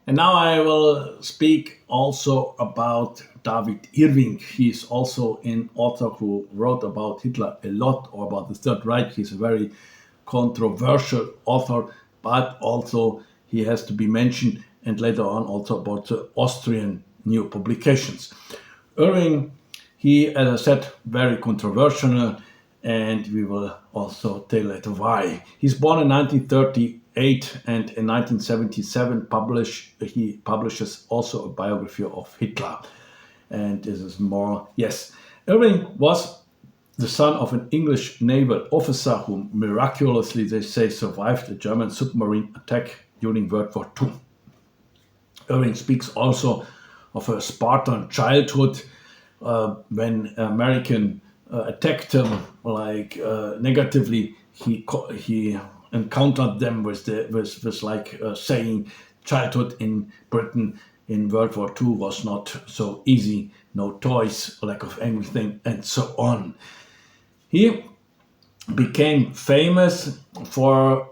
And now I will speak also about David Irving. He is also an author who wrote about Hitler a lot, or about the Third Reich. He's a very controversial author, but also he has to be mentioned, and later on also about the Austrian new publications. Irving, he, as I said, very controversial, and we will also tell later why. He's born in 1938, and in 1977 he publishes also a biography of Hitler. And this is more, yes. Irving was the son of an English naval officer who miraculously, they say, survived a German submarine attack during World War II. Irving speaks also of a Spartan childhood when American attacked him negatively. He encountered them with saying childhood in Britain in World War II was not so easy, no toys, lack of everything, and so on. He became famous for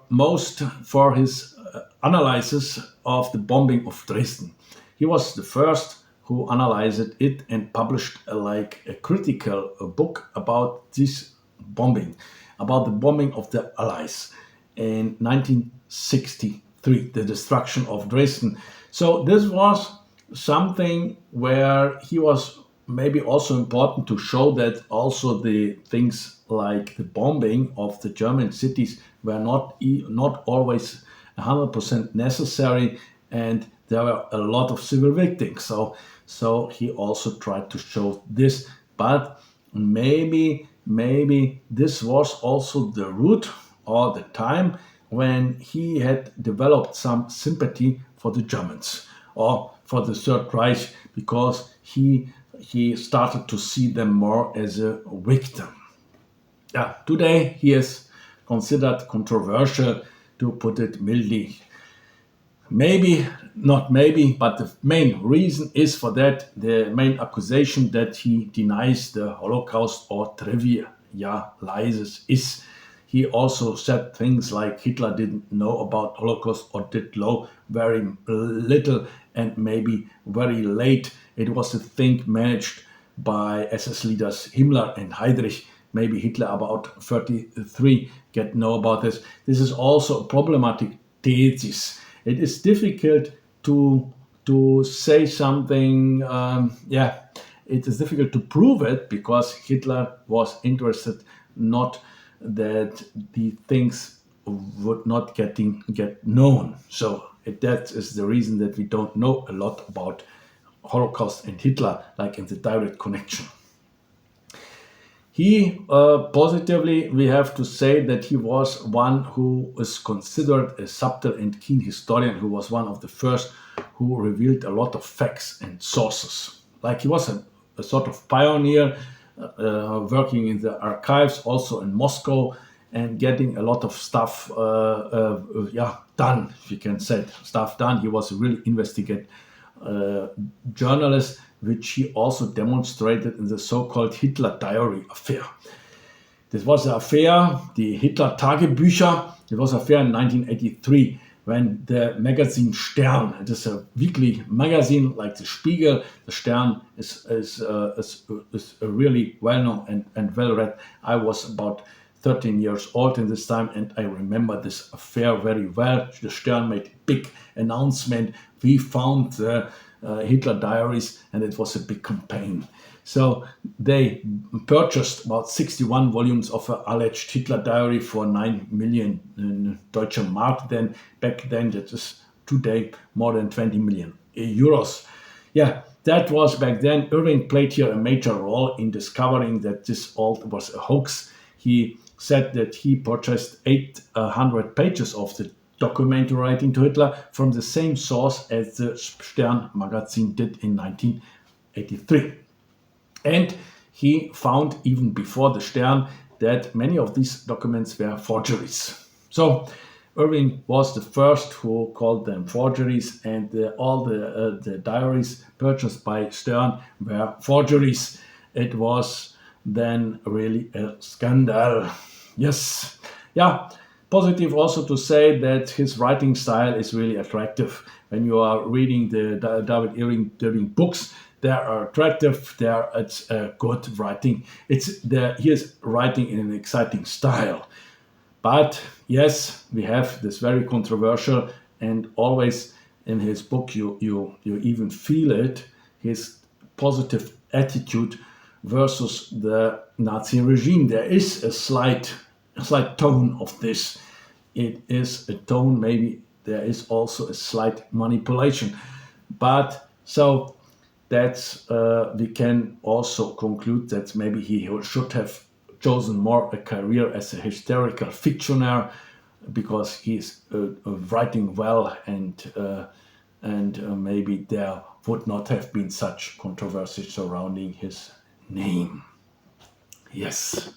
his analysis of the bombing of Dresden. He was the first who analyzed it and published a critical book about this bombing, about the bombing of the Allies in 1963, the destruction of Dresden. So this was something where he was maybe also important to show that also the things like the bombing of the German cities were not always 100% necessary, and there were a lot of civil victims. So he also tried to show this, but maybe this was also the root or the time when he had developed some sympathy for the Germans or for the Third Reich, because he started to see them more as a victim. Yeah, today he is considered controversial, to put it mildly. Maybe, not maybe, but the main reason is for that, the main accusation that he denies the Holocaust or trivializes is. He also said things like Hitler didn't know about Holocaust or did know very little, and maybe very late. It was a thing managed by SS leaders Himmler and Heydrich. Maybe Hitler about 33 get know about this. This is also a problematic thesis. It is difficult to say something. It is difficult to prove it because Hitler was interested not that the things would not get known. So that is the reason that we don't know a lot about Holocaust and Hitler, like in the direct connection. He positively, we have to say that he was one who is considered a subtle and keen historian, who was one of the first who revealed a lot of facts and sources. Like he was a sort of pioneer, working in the archives, also in Moscow, and getting a lot of stuff done, if you can say stuff done. He was a really investigative journalist, which he also demonstrated in the so-called Hitler Diary affair. This was the affair, the Hitler Tagebücher. It was an affair in 1983 when the magazine Stern, it is a weekly magazine like the Spiegel. The Stern is really well-known and well-read. I was about 13 years old in this time, and I remember this affair very well. The Stern made a big announcement. We found the Hitler diaries, and it was a big campaign. So they purchased about 61 volumes of an alleged Hitler diary for 9 million Deutsche Mark. Then back then, that is today more than 20 million euros. Yeah, that was back then. Irving played here a major role in discovering that this all was a hoax. He said that he purchased 800 pages of the document relating to Hitler from the same source as the Stern magazine did in 1983. And he found, even before the Stern, that many of these documents were forgeries. So Irving was the first who called them forgeries, and all the diaries purchased by Stern were forgeries. It was then really a scandal. Yes. Yeah. positive also to say that his writing style is really attractive. When you are reading the David Irving books, they are attractive. It's good writing. He is writing in an exciting style. But yes, we have this very controversial, and always in his book you even feel it, his positive attitude versus the Nazi regime. There is a slight tone of this. It is a tone, maybe there is also a slight manipulation. But so that's we can also conclude that maybe he should have chosen more a career as a historical fictioner, because he's writing well, and maybe there would not have been such controversy surrounding his name. Yes.